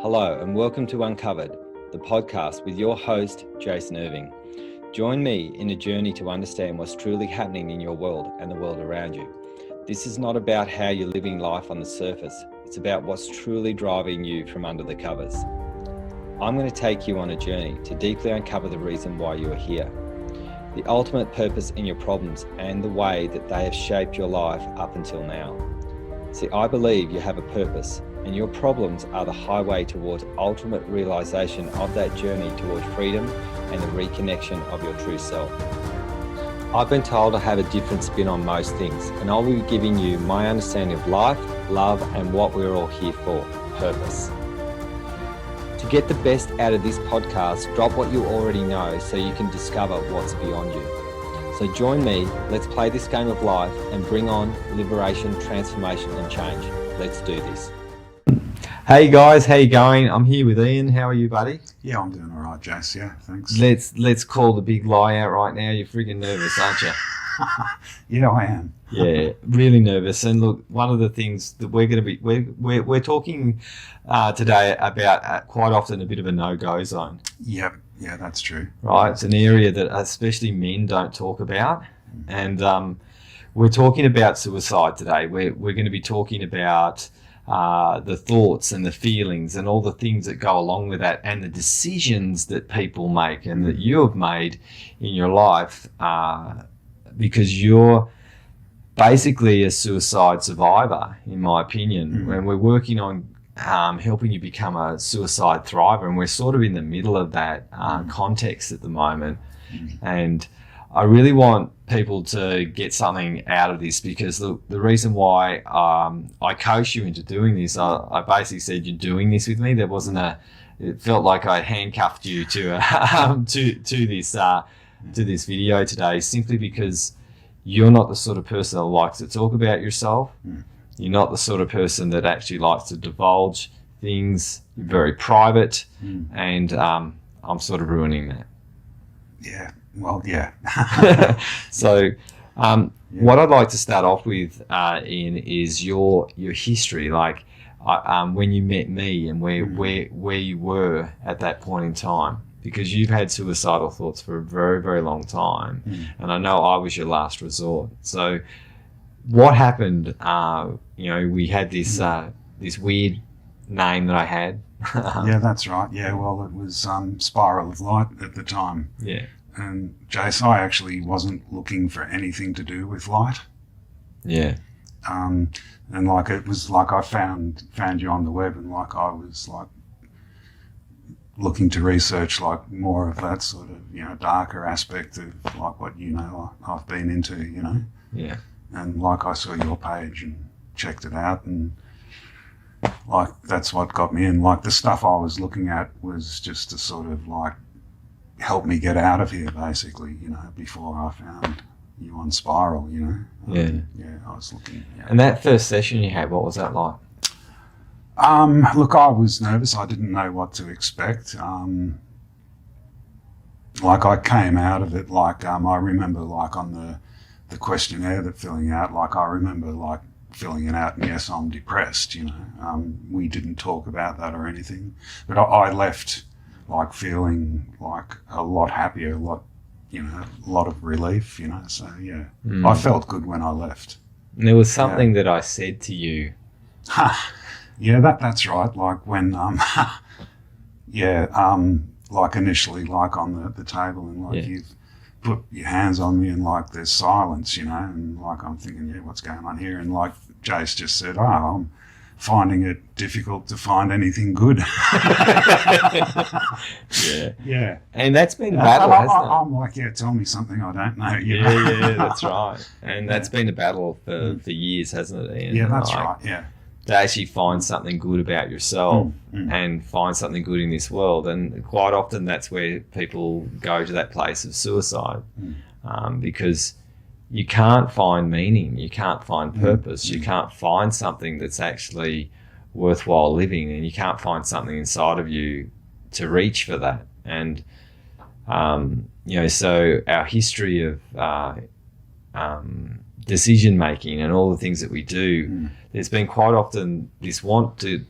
Hello and welcome to Uncovered, the podcast with your host, Jason Irving. Join me in a journey to understand what's truly happening in your world and the world around you. This is not about how you're living life on the surface. It's about what's truly driving you from under the covers. I'm going to take you on a journey to deeply uncover the reason why you are here, the ultimate purpose in your problems and the way that they have shaped your life up until now. See, I believe you have a purpose, and your problems are the highway towards ultimate realization of that journey towards freedom and the reconnection of your true self. I've been told I have a different spin on most things, and I'll be giving you my understanding of life, love, and what we're all here for, purpose. To get the best out of this podcast, drop what you already know so you can discover what's beyond you. So join me, let's play this game of life and bring on liberation, transformation, and change. Let's do this. Hey guys, how you going? I'm here with Ian. How are you, buddy? Yeah, I'm doing all right, Jace. Yeah, thanks. Let's call the big lie out right now. You're friggin' nervous, aren't you? Yeah, I am. Yeah, really nervous. And look, one of the things that we're talking today about quite often a bit of a no-go zone. Yep, yeah, that's true. Right, it's an area that especially men don't talk about, and we're talking about suicide today. We're going to be talking about the thoughts and the feelings and all the things that go along with that, and the decisions that people make and that you have made in your life, because you're basically a suicide survivor, in my opinion. When we're working on helping you become a suicide thriver, and we're sort of in the middle of that context at the moment. And I really want people to get something out of this, because the reason why I coached you into doing this, I basically said, you're doing this with me. There wasn't it felt like I handcuffed you to this video today, simply because you're not the sort of person that likes to talk about yourself. You're not the sort of person that actually likes to divulge things. You're very private, and I'm sort of ruining that. Yeah. Well, yeah. So, what I'd like to start off with, Ian, is your history. Like, when you met me and where you were at that point in time, because you've had suicidal thoughts for a very, very long time, and I know I was your last resort. So, what happened? We had this this weird name that I had. Yeah, that's right. Yeah, well, it was Spiral of Light at the time. Yeah. And Jace, I actually wasn't looking for anything to do with light. Yeah. And like, it was like I found you on the web, and like I was like looking to research like more of that sort of, darker aspect of like what, I've been into, Yeah. And like I saw your page and checked it out, and like that's what got me in. Like the stuff I was looking at was just to sort of like help me get out of here, basically, before I found you on Spiral, Yeah. Yeah, I was looking. Yeah. And that first session you had, what was that like? Look, I was nervous. I didn't know what to expect. Like I came out of it, like I remember like on the questionnaire that filling out, like I remember like filling it out, and yes, I'm depressed, we didn't talk about that or anything, but I left like feeling like a lot happier, a lot of relief, so yeah. I felt good when I left. And there was something that I said to you. Yeah, that's right. Like when, like initially, like on the table, and like you've put your hands on me, and like there's silence, and like I'm thinking, yeah, what's going on here? And like Jace just said, I'm finding it difficult to find anything good. Yeah. Yeah. And that's been a battle, hasn't it? I'm like, yeah, tell me something I don't know. Yeah, that's right. And that's been a battle for years, hasn't it, Ian? Yeah, that's right, yeah. To actually find something good about yourself and find something good in this world. And quite often that's where people go to that place of suicide, because you can't find meaning, you can't find purpose, you can't find something that's actually worthwhile living, and you can't find something inside of you to reach for that. And so our history of decision making and all the things that we do, there's been quite often this want to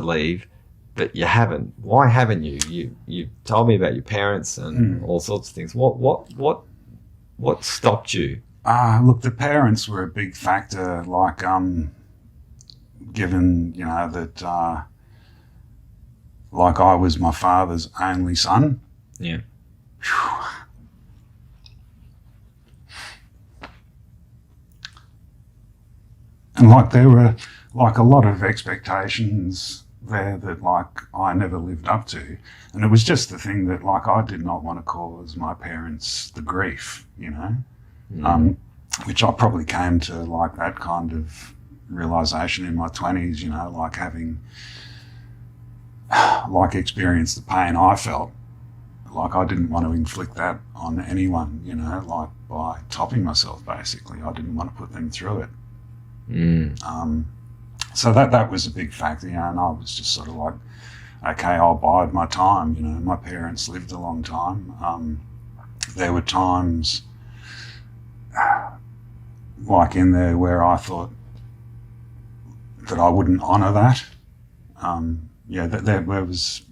leave, but you haven't. Why haven't you? You told me about your parents and all sorts of things. What stopped you? Look, the parents were a big factor. Like, given that, like I was my father's only son. Yeah. And like there were like a lot of expectations there that like I never lived up to, and it was just the thing that like I did not want to cause my parents the grief, which I probably came to like that kind of realization in my 20s, like having like experienced the pain I felt. Like I didn't want to inflict that on anyone, like by topping myself basically. I didn't want to put them through it. So that was a big factor, and I was just sort of like, okay, I'll bide my time. My parents lived a long time. There were times like in there where I thought that I wouldn't honour that. There was,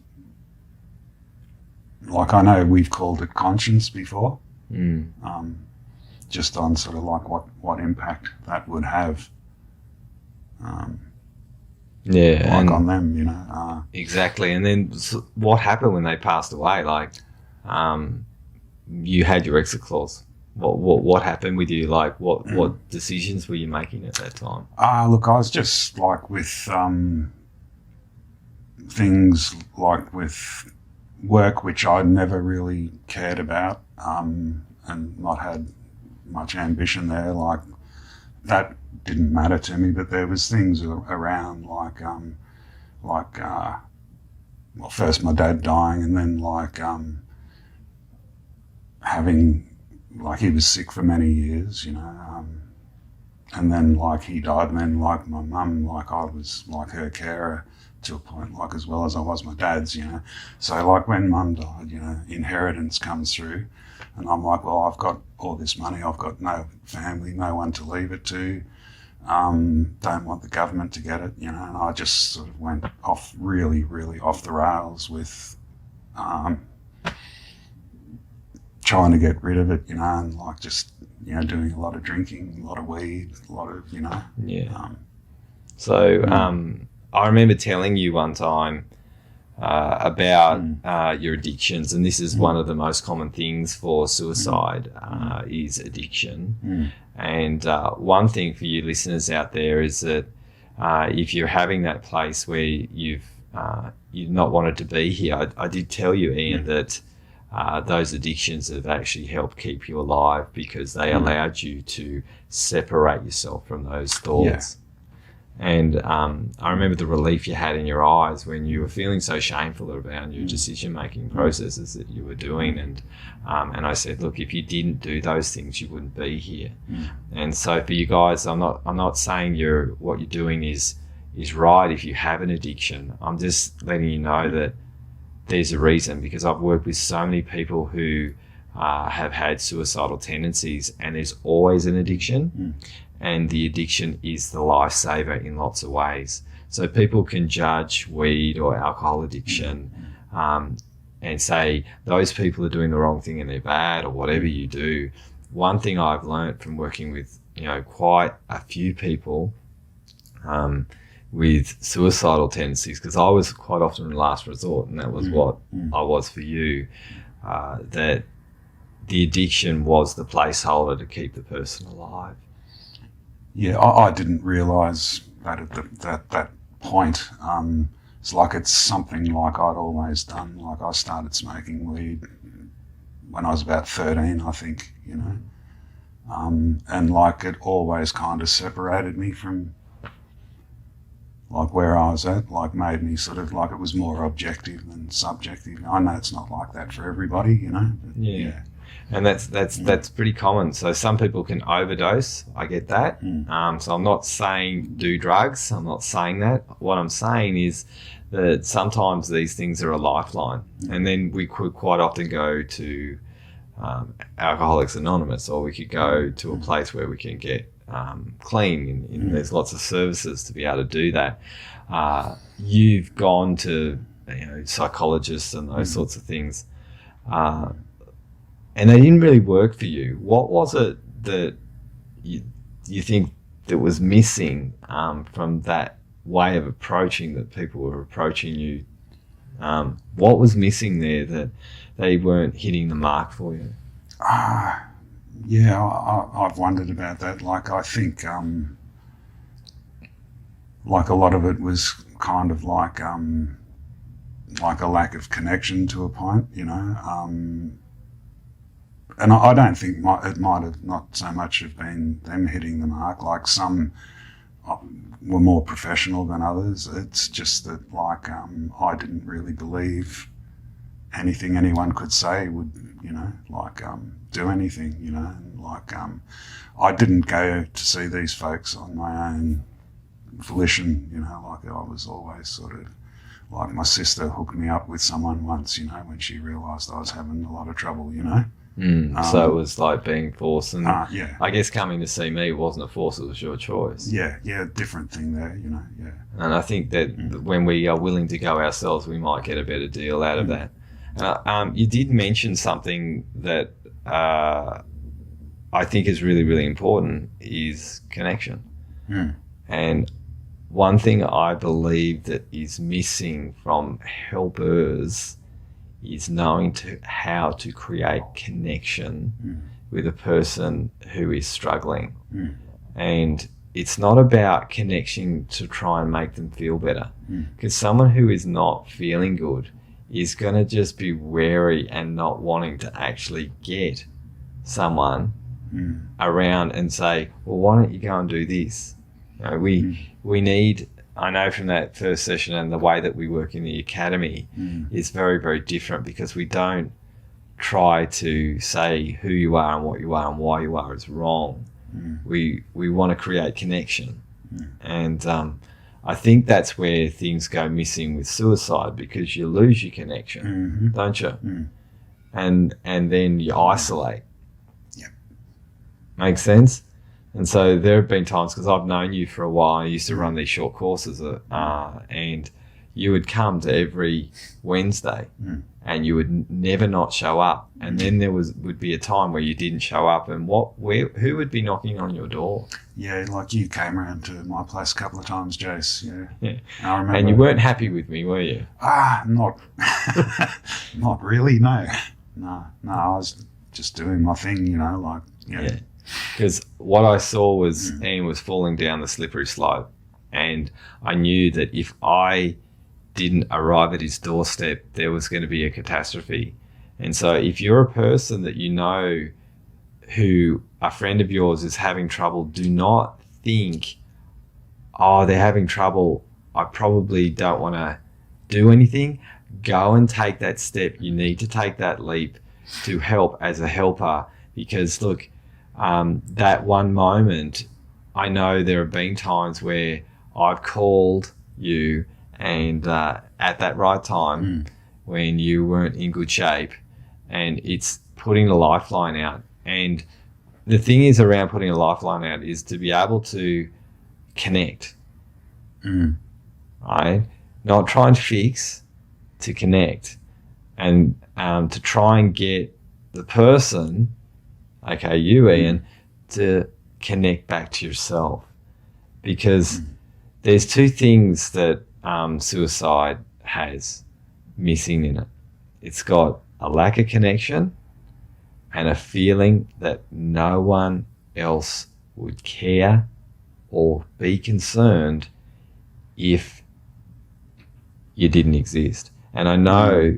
like, I know we've called it conscience before, just on sort of like what impact that would have. Like on them, exactly. And then what happened when they passed away? Like, you had your exit clause. What happened with you? Like, what decisions were you making at that time? Look, I was just like with things like with work, which I never really cared about, and not had much ambition there. Like that didn't matter to me, but there was things around like well, first my dad dying, and then like having, like, he was sick for many years, and then like he died, and then like my mum, like I was like her carer to a point, like as well as I was my dad's, So like when mum died, inheritance comes through, and I'm like, well, I've got all this money, I've got no family, no one to leave it to. Don't want the government to get it, and I just sort of went off really, really off the rails with trying to get rid of it, and like just, doing a lot of drinking, a lot of weed, a lot of, I remember telling you one time about your addictions, and this is one of the most common things for suicide is addiction. And one thing for you listeners out there is that if you're having that place where you've not wanted to be here, I did tell you, Ian, that those addictions have actually helped keep you alive because they allowed you to separate yourself from those thoughts. And I remember the relief you had in your eyes when you were feeling so shameful about your decision-making processes that you were doing. And I said, look, if you didn't do those things, you wouldn't be here. And so for you guys, I'm not saying what you're doing is right if you have an addiction. I'm just letting you know that there's a reason, because I've worked with so many people who have had suicidal tendencies, and there's always an addiction. And the addiction is the lifesaver in lots of ways. So people can judge weed or alcohol addiction and say those people are doing the wrong thing and they're bad, or whatever you do. One thing I've learned from working with quite a few people with suicidal tendencies, because I was quite often last resort, and that was what I was for you, that the addiction was the placeholder to keep the person alive. Yeah, I didn't realise that at that point. It's like it's something like I'd always done. Like I started smoking weed when I was about 13, I think, and like it always kind of separated me from like where I was at, like made me sort of like it was more objective than subjective. I know it's not like that for everybody, but yeah. And that's pretty common. So some people can overdose. I get that. So I'm not saying do drugs. I'm not saying that. What I'm saying is that sometimes these things are a lifeline. And then we could quite often go to Alcoholics Anonymous, or we could go to a place where we can get clean. There's lots of services to be able to do that. You've gone to psychologists and those sorts of things, and they didn't really work for you. What was it that you think that was missing from that way of approaching that people were approaching you? What was missing there that they weren't hitting the mark for you? Yeah, I've wondered about that. Like, I think, like a lot of it was kind of like a lack of connection to a point, and I don't think it might have not so much have been them hitting the mark. Like, some were more professional than others. It's just that, like, I didn't really believe anything anyone could say would, do anything, and like, I didn't go to see these folks on my own volition, like I was always sort of, like, my sister hooked me up with someone once, when she realised I was having a lot of trouble, So it was like being forced, and yeah. I guess coming to see me wasn't a force, it was your choice. Yeah, different thing there, yeah. And I think that when we are willing to go ourselves, we might get a better deal out of that. You did mention something that I think is really, really important, is connection. And one thing I believe that is missing from helpers is knowing how to create connection with a person who is struggling. And it's not about connection to try and make them feel better, because someone who is not feeling good is going to just be wary and not wanting to actually get someone around and say, well, why don't you go and do this? We need, I know from that first session, and the way that we work in the academy is very, very different, because we don't try to say who you are and what you are and why you are is wrong. We want to create connection. And I think that's where things go missing with suicide, because you lose your connection, don't you? And then you isolate. Yep. Makes sense? And so there have been times, because I've known you for a while, I used to run these short courses, and you would come to every Wednesday and you would never not show up. And then there would be a time where you didn't show up, and who would be knocking on your door? Yeah, like you came around to my place a couple of times, Jace. Yeah. I remember. And you weren't happy with me, were you? Not really, no. No, I was just doing my thing, Yeah. Because what I saw was Ian was falling down the slippery slope, and I knew that if I didn't arrive at his doorstep, there was going to be a catastrophe. And so if you're a person that you know who a friend of yours is having trouble, do not think, oh, they're having trouble, I probably don't want to do anything. Go and take that step. You need to take that leap to help as a helper, because look, that one moment, I know there have been times where I've called you, and at that right time when you weren't in good shape, and it's putting a lifeline out. And the thing is around putting a lifeline out is to be able to connect, right? Not try and fix, to connect, and to try and get the person, okay, you, Ian, to connect back to yourself. Because there's two things that suicide has missing in it. It's got a lack of connection and a feeling that no one else would care or be concerned if you didn't exist. And I know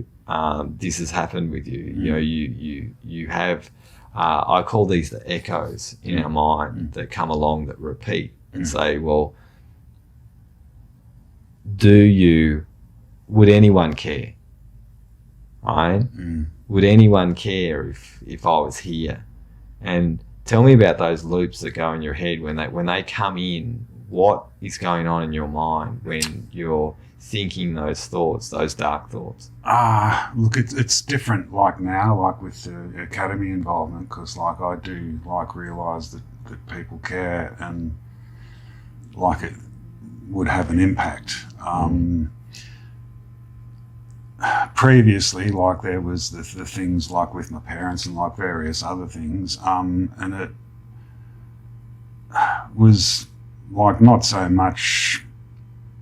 this has happened with you. You have, I call these the echoes in our mind that come along that repeat and say, well, would anyone care? Right? Would anyone care if I was here? And tell me about those loops that go in your head when they come in. What is going on in your mind when you're thinking those thoughts, those dark thoughts? Look, it's different, like now, like with the academy involvement, because like I do like realise that that people care and like it would have an impact. Previously, like there was the things like with my parents and like various other things, and it was like not so much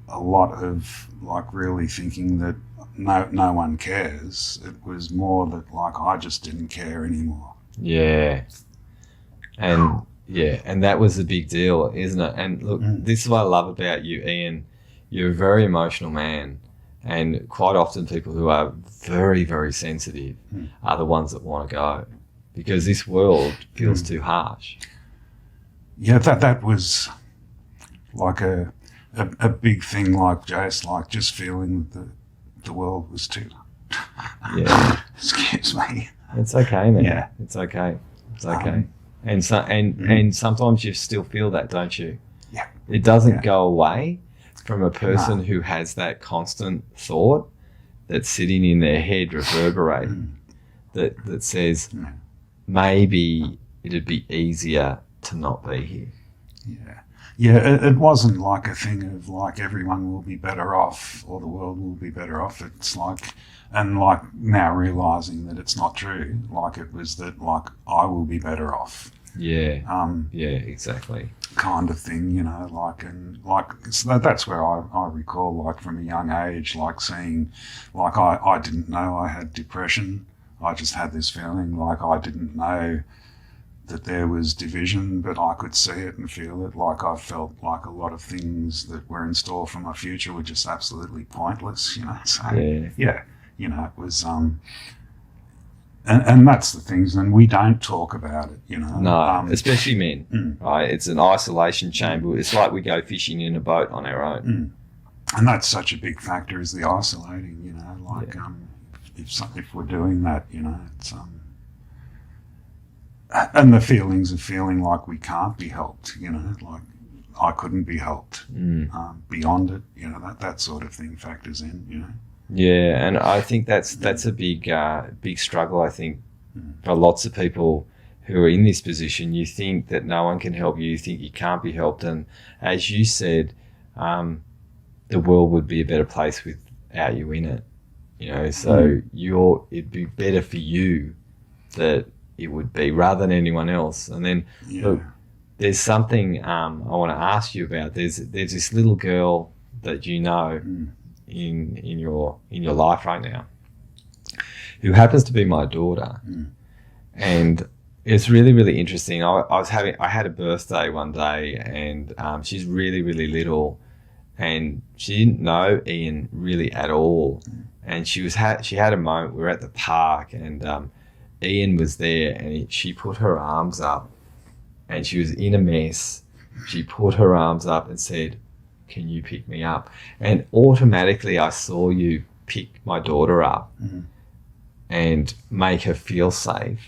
a lot of like really thinking that no one cares. It was more that like I just didn't care anymore. Yeah. And that was a big deal, isn't it? And look, this is what I love about you, Ian. You're a very emotional man, and quite often people who are very, very sensitive are the ones that want to go because this world feels too harsh. Yeah, that was like a big thing, like Jace, like just feeling that the world was too. Yeah. Excuse me. It's okay, man. Yeah. It's okay. It's okay. And sometimes you still feel that, don't you? Yeah. It doesn't go away from a person who has that constant thought that's sitting in their head reverberating that says maybe it'd be easier to not be here. Yeah. Yeah, it wasn't like a thing of like everyone will be better off or the world will be better off. It's like, and like now realising that it's not true, like it was that like I will be better off. Yeah. Yeah, exactly. Kind of thing, you know, like, and like, so that's where I recall like from a young age, like seeing, like I didn't know I had depression. I just had this feeling like I didn't know that there was division, but I could see it and feel it. Like I felt like a lot of things that were in store for my future were just absolutely pointless, you know. So yeah, you know, it was and that's the things, and we don't talk about it, you know. No, especially men, right? It's an isolation chamber. It's like we go fishing in a boat on our own. And that's such a big factor, is the isolating, you know, like if we're doing that, you know, it's and the feelings of feeling like we can't be helped, you know, like I couldn't be helped beyond it, you know, that sort of thing factors in, you know. Yeah, and I think that's a big struggle, I think, for lots of people who are in this position. You think that no one can help you, you think you can't be helped, and as you said, the world would be a better place without you in it, you know, so it'd be better for you that it would be rather than anyone else. And then look, there's something I want to ask you about. There's this little girl that you know in your life right now who happens to be my daughter, and it's really, really interesting. I had a birthday one day, and she's really, really little, and she didn't know Ian really at all, and she had a moment. We were at the park, and Ian was there, and she put her arms up, and she was in a mess. She put her arms up and said, "Can you pick me up?" And automatically I saw you pick my daughter up and make her feel safe.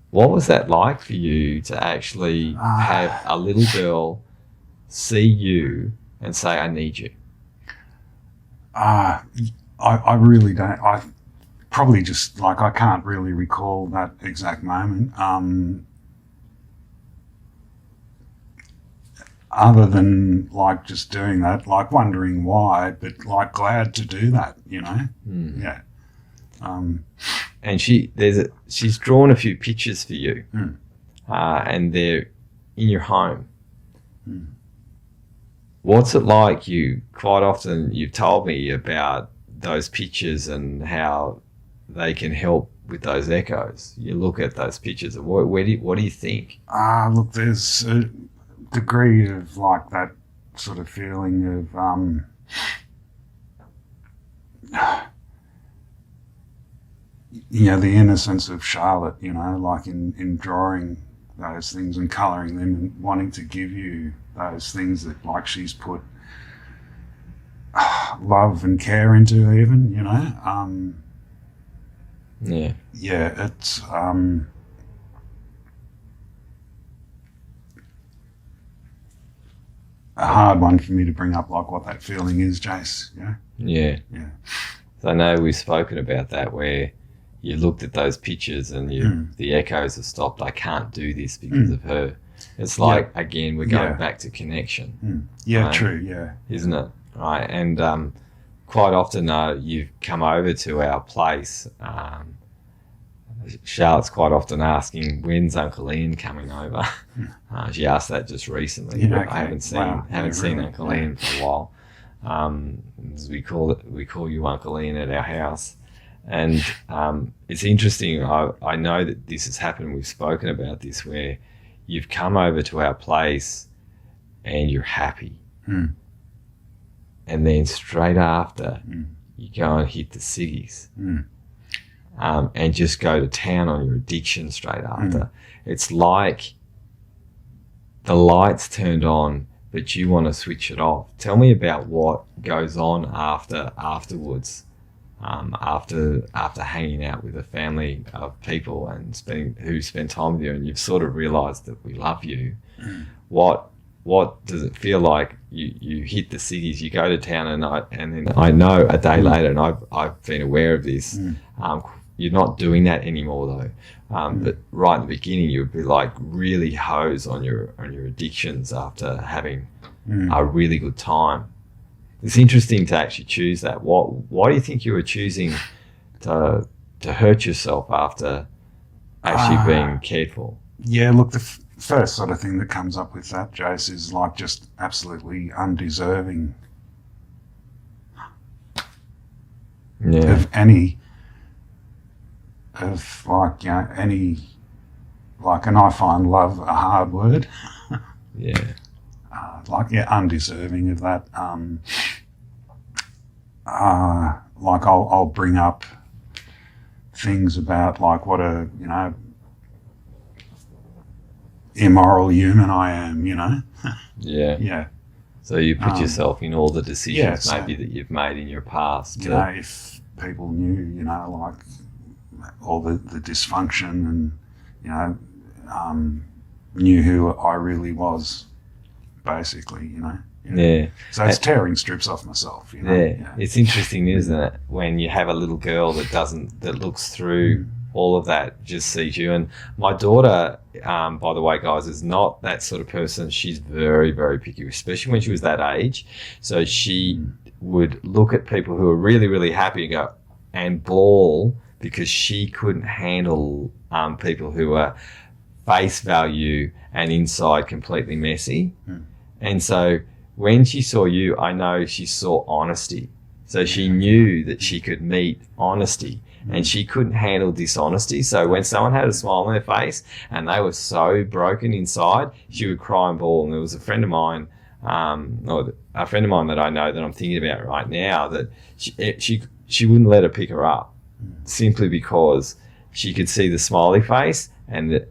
What was that like for you to actually have a little girl see you and say, "I need you"? I really don't. I probably just like, I can't really recall that exact moment. Other than like just doing that, like wondering why, but like glad to do that, you know? Yeah. And she's drawn a few pictures for you, and they're in your home. What's it like? You quite often, you've told me about those pictures and how they can help with those echoes. You look at those pictures, and what do you think? Look, there's a degree of like that sort of feeling of you know, the innocence of Charlotte, you know, like in drawing those things and colouring them and wanting to give you those things that like she's put love and care into, even, you know. Yeah, it's a hard one for me to bring up, like what that feeling is, Jace. Yeah. So I know we've spoken about that, where you looked at those pictures and the echoes have stopped. I can't do this because of her. It's like, again, we're going back to connection. Yeah, right? true, yeah. Isn't it? Right. And quite often you've come over to our place. Charlotte's quite often asking, when's Uncle Ian coming over? She asked that just recently. Yeah, okay. I haven't seen Uncle Ian for a while. As we call you Uncle Ian at our house. And it's interesting. I know that this has happened. We've spoken about this, where you've come over to our place and you're happy. And then straight after, you go and hit the ciggies. And just go to town on your addiction straight after. It's like the light's turned on, but you want to switch it off. Tell me about what goes on afterwards, after hanging out with a family of people and who spend time with you, and you've sort of realised that we love you. What does it feel like? You hit the cities, you go to town, and then I know a day later, and I've been aware of this. You're not doing that anymore though. But right in the beginning, you would be like really hose on your addictions after having a really good time. It's interesting to actually choose that. Why do you think you were choosing to hurt yourself after actually being cared for? Yeah, look, the first sort of thing that comes up with that, Jace, is like just absolutely undeserving of any. Of like, you know, any, like, and I find love a hard word. Undeserving of that. Like I'll bring up things about like what a, you know, immoral human I am, you know. Yeah. So you put yourself in all the decisions that you've made in your past. You know, if people knew, you know, like, all the dysfunction and, you know, knew who I really was, basically, you know. Yeah. So it's tearing strips off myself, you know. Yeah. It's interesting, isn't it, when you have a little girl that looks through all of that, just sees you. And my daughter, by the way, guys, is not that sort of person. She's very, very picky, especially when she was that age. So she would look at people who are really, really happy and go and bawl, because she couldn't handle people who are face value and inside completely messy. And so when she saw you, I know she saw honesty. So she knew that she could meet honesty, and she couldn't handle dishonesty. So when someone had a smile on their face and they were so broken inside, she would cry and bawl. And there was a friend of mine, that I know that I'm thinking about right now, that she wouldn't let her pick her up. Simply because she could see the smiley face and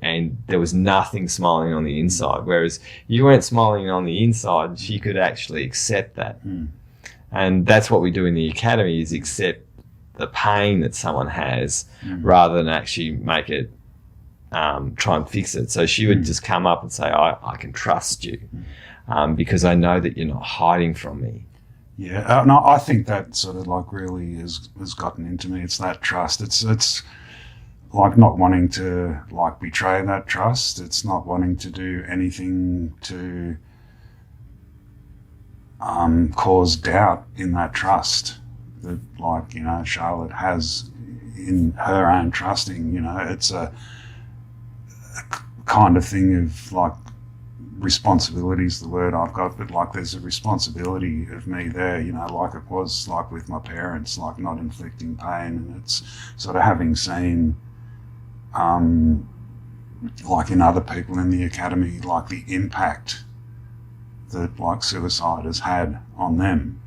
there was nothing smiling on the inside. Whereas you weren't smiling on the inside, she could actually accept that. And that's what we do in the academy, is accept the pain that someone has rather than actually make it, try and fix it. So she would just come up and say, I can trust you because I know that you're not hiding from me. Yeah, no, I think that sort of like really has gotten into me. It's that trust. It's like not wanting to like betray that trust. It's not wanting to do anything to cause doubt in that trust that, like, you know, Charlotte has in her own trusting. You know, it's a kind of thing of like, responsibility is the word I've got, but like there's a responsibility of me there, you know, like it was like with my parents, like not inflicting pain. And it's sort of having seen like in other people in the academy, like the impact that like suicide has had on them.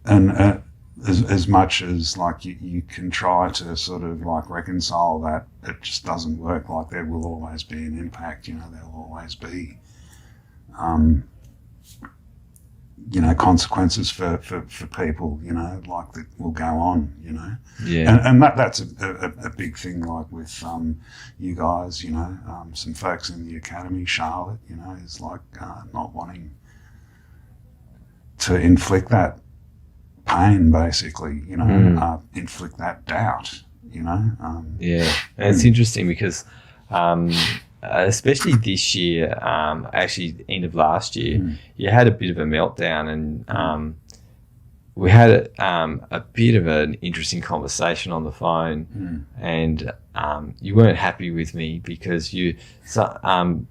And as much as like you can try to sort of like reconcile that, it just doesn't work. Like there will always be an impact, you know, there'll always be, you know, consequences for people, you know, like that will go on, you know. And that's a big thing, like with you guys, you know, some folks in the academy, Charlotte, you know, is like not wanting to inflict that pain, basically, inflict that doubt, Yeah, and it's interesting because especially this year, actually end of last year, you had a bit of a meltdown, and we had a bit of an interesting conversation on the phone, and you weren't happy with me because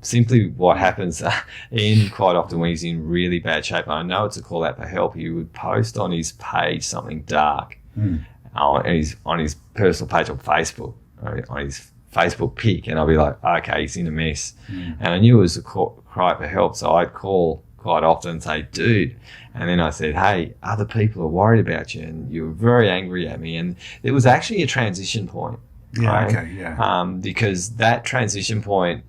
simply what happens, Ian quite often when he's in really bad shape, and I know it's a call out for help, he would post on his page something dark on his personal page on Facebook, on his Facebook pic, and I'll be like, okay, he's in a mess. And I knew it was a cry for help, so I'd call quite often and say, dude, and then I said, hey, other people are worried about you, and you were very angry at me, and it was actually a transition point. Yeah, right? okay, yeah. Because that transition point,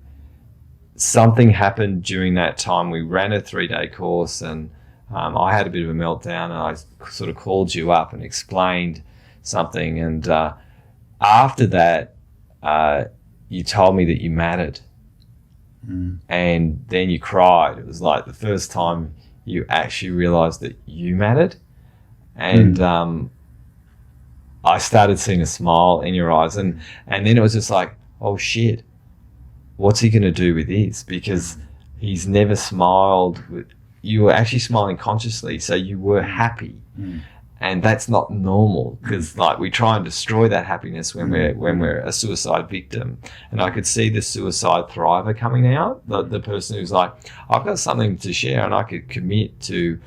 something happened during that time. We ran a 3-day course, and I had a bit of a meltdown, and I sort of called you up and explained something, and after that, you told me that you mattered. And then you cried. It was like the first time you actually realized that you mattered. And I started seeing a smile in your eyes. And then it was just like, oh, shit, what's he going to do with this? Because he's never smiled. You were actually smiling consciously, so you were happy. And that's not normal, because like we try and destroy that happiness when we're a suicide victim. And I could see the suicide thriver coming out, the person who's like, I've got something to share and I could commit to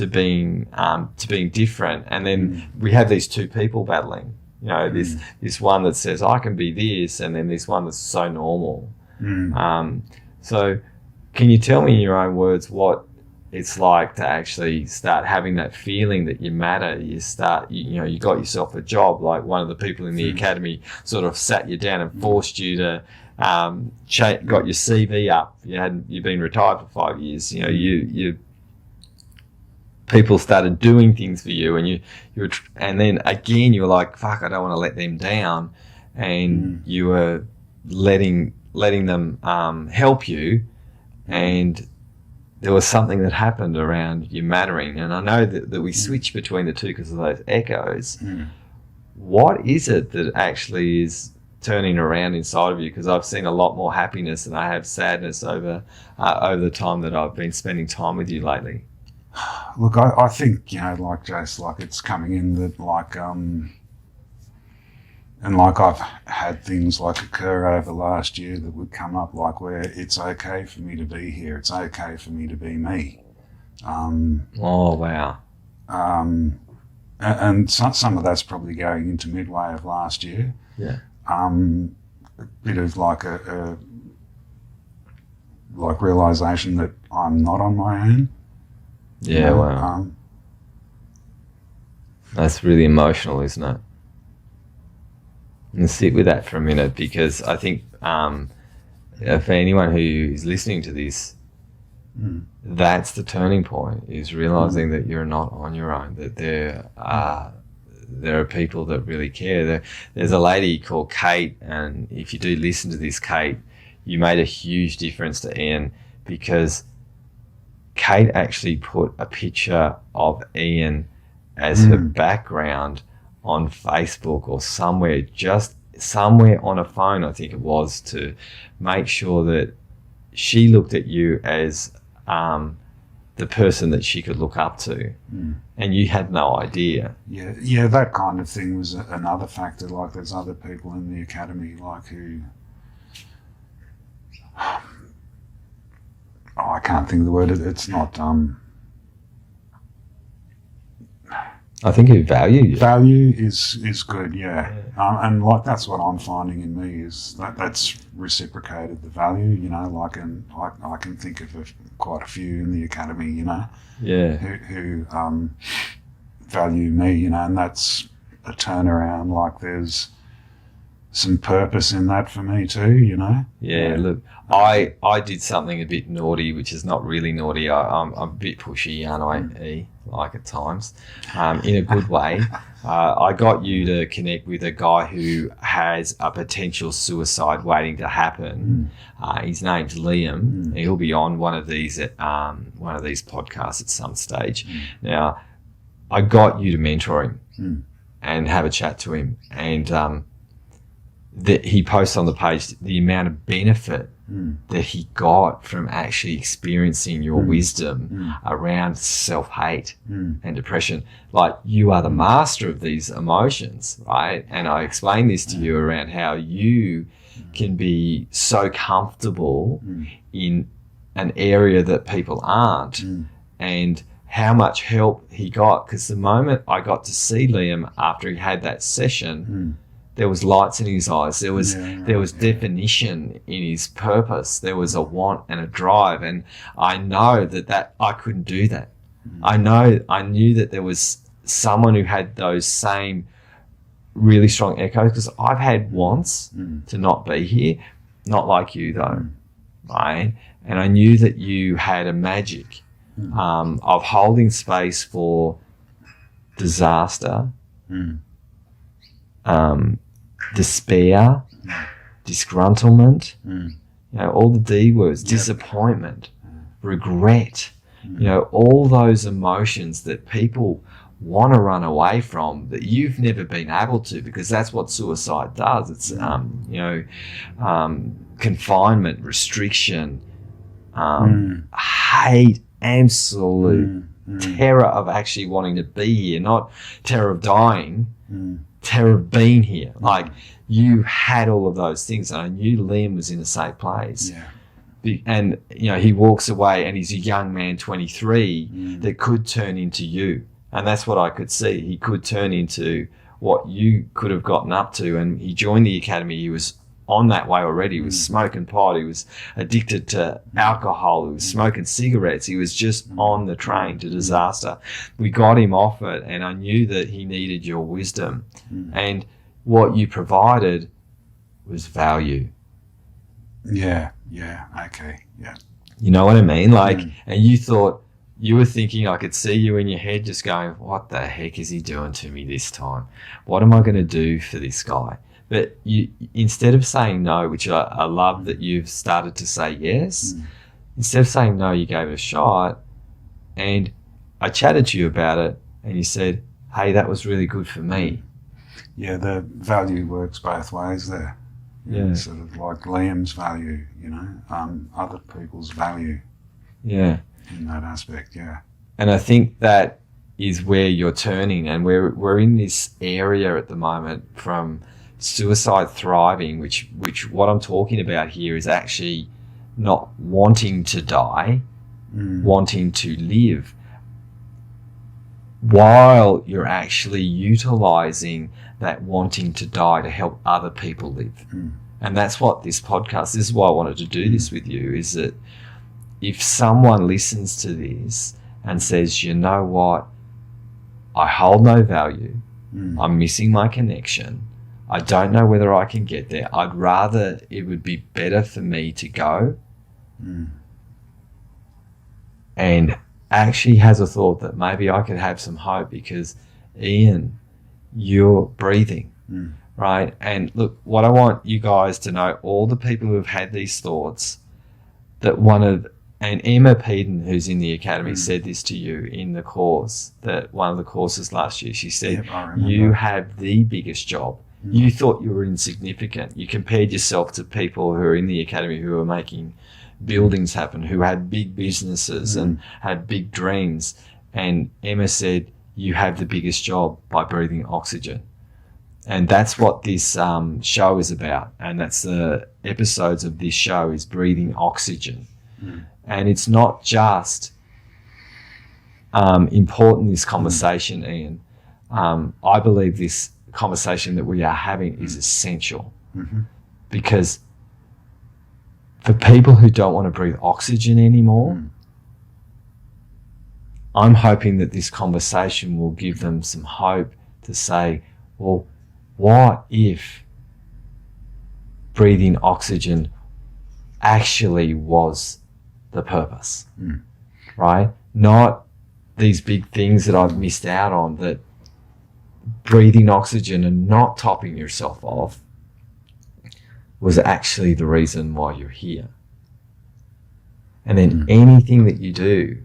being different. And then we have these two people battling, this one that says I can be this, and then this one that's so normal. So can you tell me in your own words what it's like to actually start having that feeling that you matter? You start, you got yourself a job, like one of the people in the academy sort of sat you down and forced you to got your CV up. You've been retired for 5 years. You people started doing things for you, and you were, and then again you were like, fuck, I don't want to let them down, and you were letting them help you, and there was something that happened around you mattering. And I know that we switch between the two because of those echoes. What is it that actually is turning around inside of you? Because I've seen a lot more happiness than I have sadness over the time that I've been spending time with you lately. Look, I think, like Jace, like it's coming in that like, and like I've had things like occur over last year that would come up, like where it's okay for me to be here. It's okay for me to be me. Oh, wow. And some of that's probably going into midway of last year. Yeah. A bit of like a like realization that I'm not on my own. Yeah, wow. That's really emotional, isn't it? And sit with that for a minute, because I think for anyone who is listening to this, that's the turning point, is realizing that you're not on your own, that there are people that really care. There's a lady called Kate, and if you do listen to this, Kate, you made a huge difference to Ian, because Kate actually put a picture of Ian as her background on Facebook or somewhere, just somewhere on a phone, I think it was, to make sure that she looked at you as the person that she could look up to, and you had no idea. Yeah, that kind of thing was another factor. Like there's other people in the academy like who, I can't think of the word. It's not. I think who value you. Value is good, yeah. And like that's what I'm finding in me, is that's reciprocated the value, like, and I can think of quite a few in the academy, who value me, and that's a turnaround. Like there's some purpose in that for me too, Yeah, look, I did something a bit naughty, which is not really naughty. I'm a bit pushy, aren't I? Like at times, in a good way. I got you to connect with a guy who has a potential suicide waiting to happen. His name's Liam. He'll be on one of these podcasts at some stage. Now, I got you to mentor him Mm. and have a chat to him. And that he posts on the page the amount of benefit that he got from actually experiencing your wisdom around self-hate and depression. Like, you are the master of these emotions, right? And I explained this to you around how you can be so comfortable in an area that people aren't, and how much help he got. Because the moment I got to see Liam after he had that session, there was lights in his eyes. There was definition in his purpose. There was a want and a drive. And I know that I couldn't do that. I knew that there was someone who had those same really strong echoes, because I've had wants to not be here, not like you though, right? And I knew that you had a magic of holding space for disaster, despair, disgruntlement, all the D words, disappointment, regret, all those emotions that people want to run away from, that you've never been able to, because that's what suicide does. It's confinement, restriction, hate, absolute terror of actually wanting to be here, not terror of dying, terror of being here. Like, you had all of those things, and I knew Liam was in a safe place. And he walks away and he's a young man, 23, that could turn into you. And that's what I could see. He could turn into what you could have gotten up to. And he joined the academy. He was on that way already. He was smoking pot. He was addicted to alcohol. He was smoking cigarettes. He was just on the train to disaster. We got him off it, and I knew that he needed your wisdom. And what you provided was value. Okay. You know what I mean? Like, and you were thinking, I could see you in your head just going, what the heck is he doing to me this time? What am I going to do for this guy? But you, instead of saying no, which I love that you've started to say yes, instead of saying no, you gave it a shot. And I chatted to you about it, and you said, hey, that was really good for me. Yeah, the value works both ways there. Yeah. Sort of like Liam's value, other people's value. Yeah. In that aspect, yeah. And I think that is where you're turning, and we're in this area at the moment from suicide thriving, which what I'm talking about here is actually not wanting to die, wanting to live, while you're actually utilizing that wanting to die to help other people live. And that's what this is why I wanted to do this with you, is that if someone listens to this and says, you know what, I hold no value, I'm missing my connection, I don't know whether I can get there, I'd rather, it would be better for me to go, and actually has a thought that maybe I could have some hope, because Ian, you're breathing, right? And look, what I want you guys to know, all the people who have had these thoughts, that and Emma Peden, who's in the academy, said this to you in the course, that one of the courses last year. She said, you have the biggest job. You thought you were insignificant. You compared yourself to people who are in the academy who are making buildings happen, who had big businesses and had big dreams. And Emma said, you have the biggest job by breathing oxygen. And that's what this show is about. And that's the episodes of this show, is breathing oxygen. And it's not just important, this conversation, Ian. I believe this conversation that we are having is essential, because for people who don't want to breathe oxygen anymore, I'm hoping that this conversation will give them some hope to say, well, what if breathing oxygen actually was the purpose, right? Not these big things that I've missed out on, that breathing oxygen and not topping yourself off was actually the reason why you're here. And then anything that you do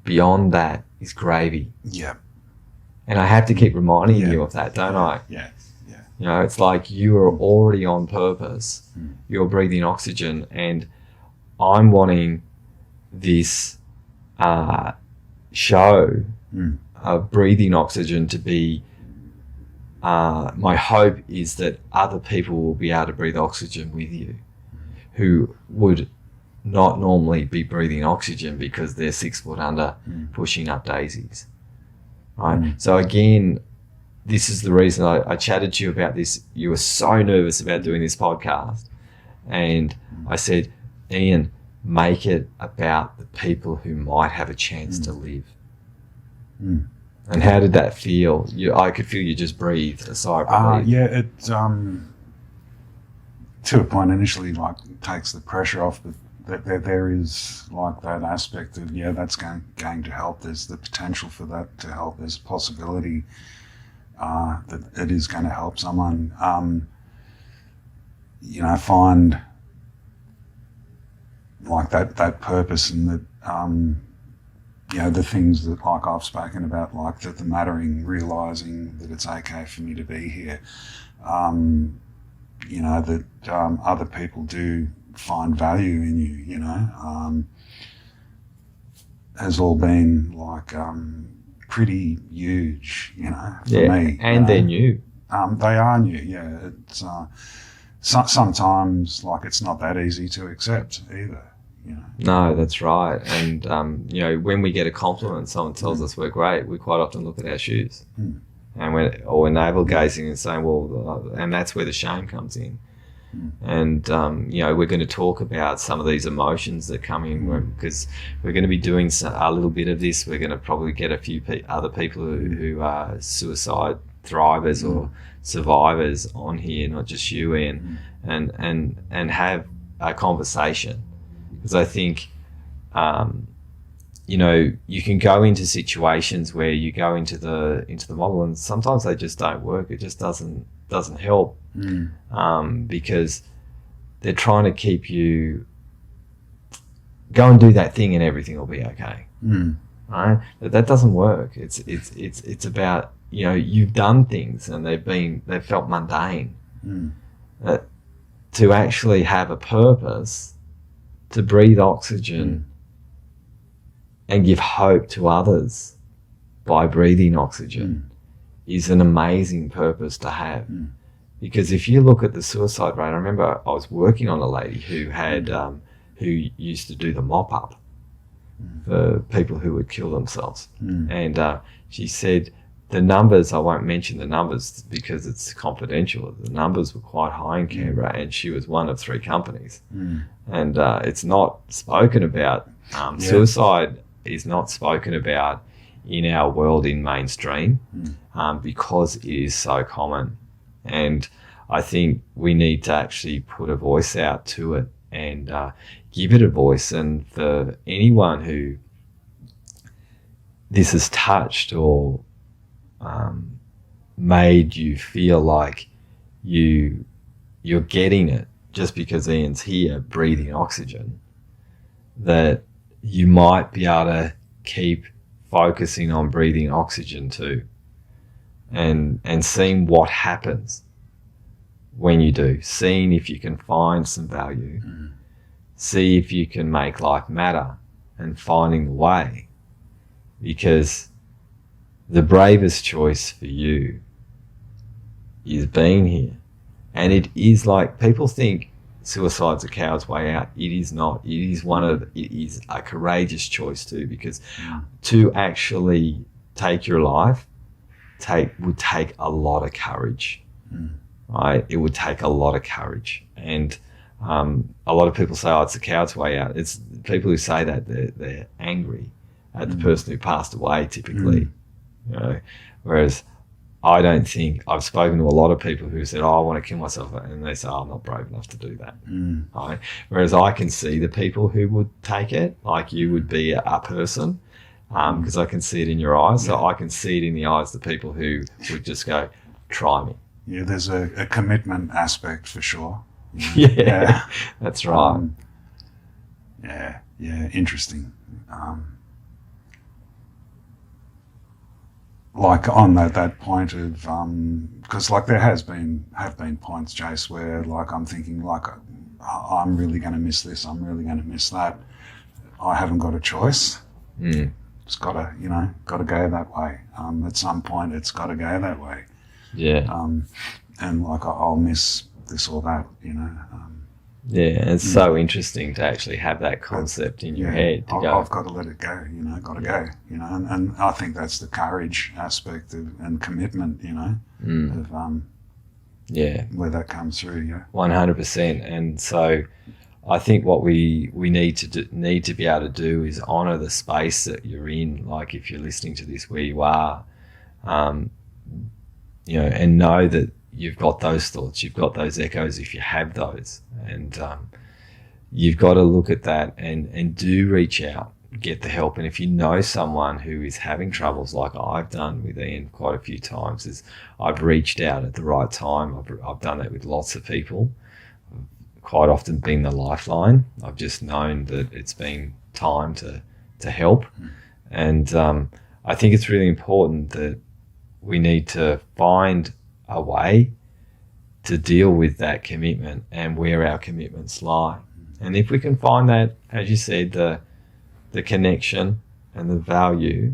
beyond that is gravy. Yeah. And I have to keep reminding you of that, don't I? Yeah. You know, it's like you are already on purpose. You're breathing oxygen, and I'm wanting this show of breathing oxygen to be, my hope is that other people will be able to breathe oxygen with you who would not normally be breathing oxygen because they're 6 foot under pushing up daisies. Right? So again, this is the reason I chatted to you about this. You were so nervous about doing this podcast. And I said, Ian, make it about the people who might have a chance to live. And how did that feel? I could feel you just breathe a sigh of relief. Yeah, it, to a point initially, like, takes the pressure off, but there is, like, that aspect of, that's going to help. There's the potential for that to help. There's a possibility that it is going to help someone, find, like, that purpose, and that, the things that, like, I've spoken about, like the mattering, realising that it's okay for me to be here, that other people do find value in you, has all been, like, pretty huge, for me. And they're new. They are new, It's sometimes, like, it's not that easy to accept either, No, that's right. And, when we get a compliment, someone tells us we're great, we quite often look at our shoes. And we're navel gazing and saying, well, and that's where the shame comes in. And, we're going to talk about some of these emotions that come in because we're going to be doing a little bit of this. We're going to probably get a few other people who are suicide thrivers or survivors on here, not just you, Ian, and have a conversation. Because I think, you can go into situations where you go into the model and sometimes they just don't work. It just doesn't help. Because they're trying to keep you go and do that thing and everything will be okay. Right? But that doesn't work. It's about, you've done things and they've felt mundane. To actually have a purpose, to breathe oxygen and give hope to others by breathing oxygen is an amazing purpose to have. Because if you look at the suicide rate, I remember I was working on a lady who had, who used to do the mop up for people who would kill themselves. And she said the numbers, I won't mention the numbers because it's confidential, the numbers were quite high in Canberra, and she was one of 3 companies. And it's not spoken about. Suicide is not spoken about in our world in mainstream because it is so common. And I think we need to actually put a voice out to it and give it a voice. And for anyone who this has touched or made you feel like you're getting it just because Ian's here breathing oxygen, that you might be able to keep focusing on breathing oxygen too. And seeing what happens when you do, seeing if you can find some value, see if you can make life matter, and finding the way. Because the bravest choice for you is being here. And it is, like, people think suicide's a coward's way out. It is not. It is a courageous choice too, because to actually take your life would take a lot of courage, right? It would take a lot of courage. And a lot of people say, oh, it's a coward's way out. It's people who say that, they're angry at the person who passed away typically. Whereas I don't think, I've spoken to a lot of people who said, oh, I want to kill myself, and they say, oh, I'm not brave enough to do that. Right? Whereas I can see the people who would take it, like you would be a person, because I can see it in your eyes. So I can see it in the eyes of the people who would just go, try me. Yeah, there's a commitment aspect for sure. Yeah, that's right. Interesting. like on that point of because like there have been points, Jace, where like I'm thinking like I'm really going to miss this, I'm really going to miss that. I haven't got a choice. It's got to go that way. At some point, it's got to go that way. Yeah. And like I'll miss this or that, Yeah, it's so interesting to actually have that concept in your head. I've got to let it go, go, and I think that's the courage aspect and commitment, of where that comes through. 100%. And so I think what we need to be able to do is honour the space that you're in. Like if you're listening to this where you are, and know that you've got those thoughts, you've got those echoes if you have those, and you've got to look at that and do reach out, get the help. And if you know someone who is having troubles, like I've done with Ian quite a few times, is I've reached out at the right time. I've done that with lots of people. Quite often been the lifeline. I've just known that it's been time to help. And I think it's really important that we need to find a way to deal with that commitment and where our commitments lie. And if we can find that, as you said, the connection and the value,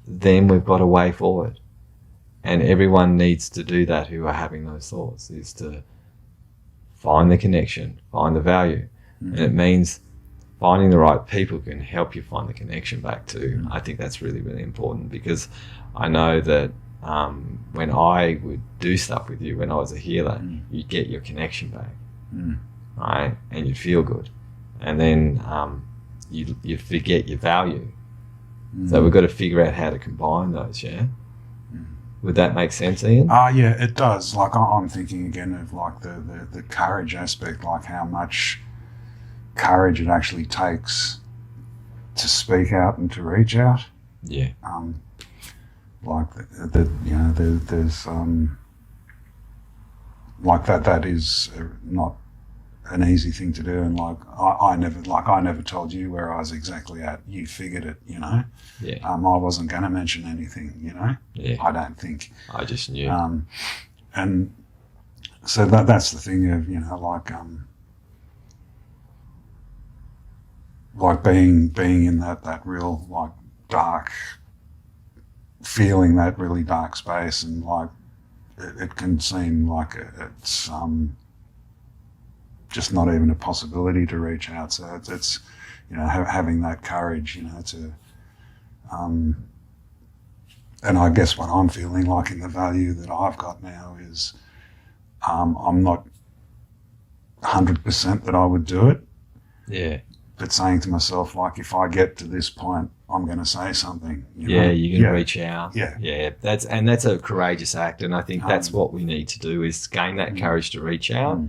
then we've got a way forward. And everyone needs to do that who are having those thoughts, is to find the connection, find the value. And it means finding the right people can help you find the connection back too. I think that's really, really important, because I know that when I would do stuff with you when I was a healer, you'd get your connection back, right? And you'd feel good. And then you'd forget your value. So we've got to figure out how to combine those, yeah? Would that make sense, Ian? Yeah, it does. Like I'm thinking again of like the courage aspect, like how much courage it actually takes to speak out and to reach out. Yeah. Like there's like that is not an easy thing to do, and like I never told you where I was exactly at. You figured it, Yeah. I wasn't going to mention anything, Yeah. I don't think. I just knew. And so that's the thing of like being in that real like dark, feeling that really dark space, and like it can seem like it's just not even a possibility to reach out. So it's having that courage, to and I guess what I'm feeling like in the value that I've got now is I'm not 100% that I would do it. Yeah. But saying to myself, like, if I get to this point, I'm going to say something. You're going to reach out. Yeah. That's a courageous act, and I think that's what we need to do, is gain that courage to reach out.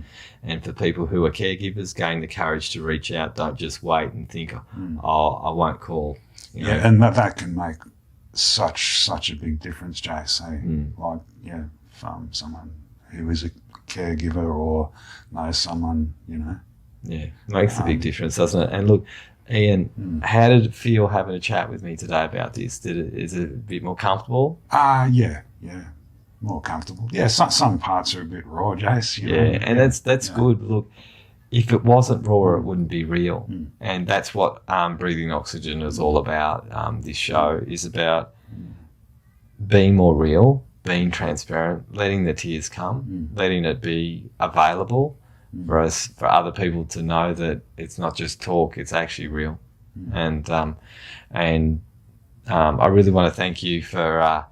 And for people who are caregivers, gain the courage to reach out. Don't just wait and think, I won't call. Yeah, and that can make such a big difference, Jace. Like, someone who is a caregiver or knows someone, Yeah, makes a big difference, doesn't it? And look, Ian, how did it feel having a chat with me today about this? Is it a bit more comfortable? Yeah, more comfortable. Yeah, some parts are a bit raw, Jace. And that's good. Look, if it wasn't raw, it wouldn't be real. And that's what Breathing Oxygen is all about. This show is about being more real, being transparent, letting the tears come, letting it be available for other people to know that it's not just talk, it's actually real. And I really want to thank you for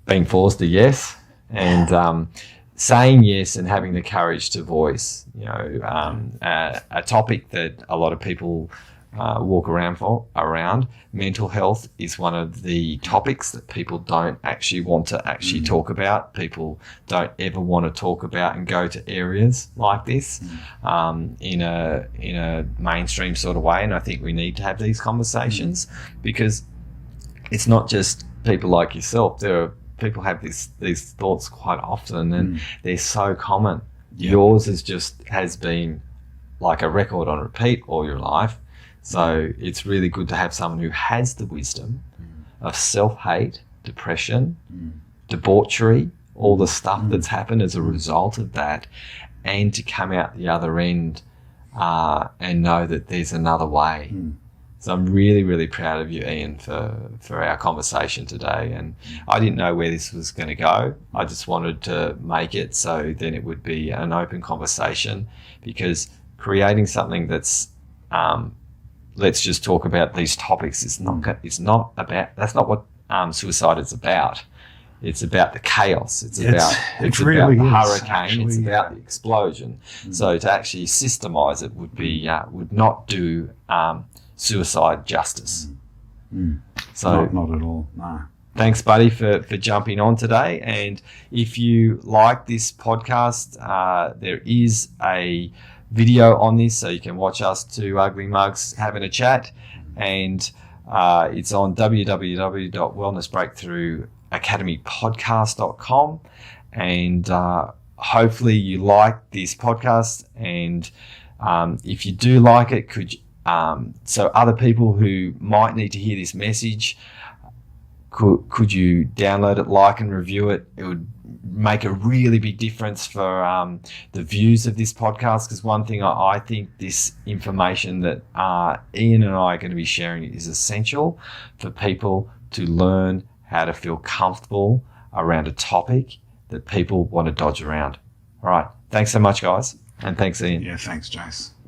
being forced to yes, and saying yes, and having the courage to voice, a topic that a lot of people walk around. Mental health is one of the topics that people don't actually want to actually talk about. People don't ever want to talk about and go to areas like this in a mainstream sort of way. And I think we need to have these conversations, because it's not just people like yourself. There are people have these thoughts quite often, and they're so common. Yours has been like a record on repeat all your life. So it's really good to have someone who has the wisdom of self-hate, depression, debauchery, all the stuff that's happened as a result of that, and to come out the other end and know that there's another way. So I'm really, really proud of you, Ian, for our conversation today. And I didn't know where this was going to go. I just wanted to make it so then it would be an open conversation, because creating something that's let's just talk about these topics is not about, that's not what suicide is about. It's about the chaos. It's about the hurricane. It's about the explosion. So to actually systemize it would not do suicide justice. So not at all. No. Thanks, buddy, for jumping on today. And if you like this podcast, there is a video on this, so you can watch us two ugly mugs having a chat. And it's on www.wellnessbreakthroughacademypodcast.com. And hopefully you like this podcast. And if you do like it, so other people who might need to hear this message, could you download it, like and review it? It would make a really big difference for the views of this podcast, because one thing I think this information that Ian and I are going to be sharing is essential for people to learn how to feel comfortable around a topic that people want to dodge around. All right. Thanks so much, guys. And thanks, Ian. Yeah, thanks, Jace.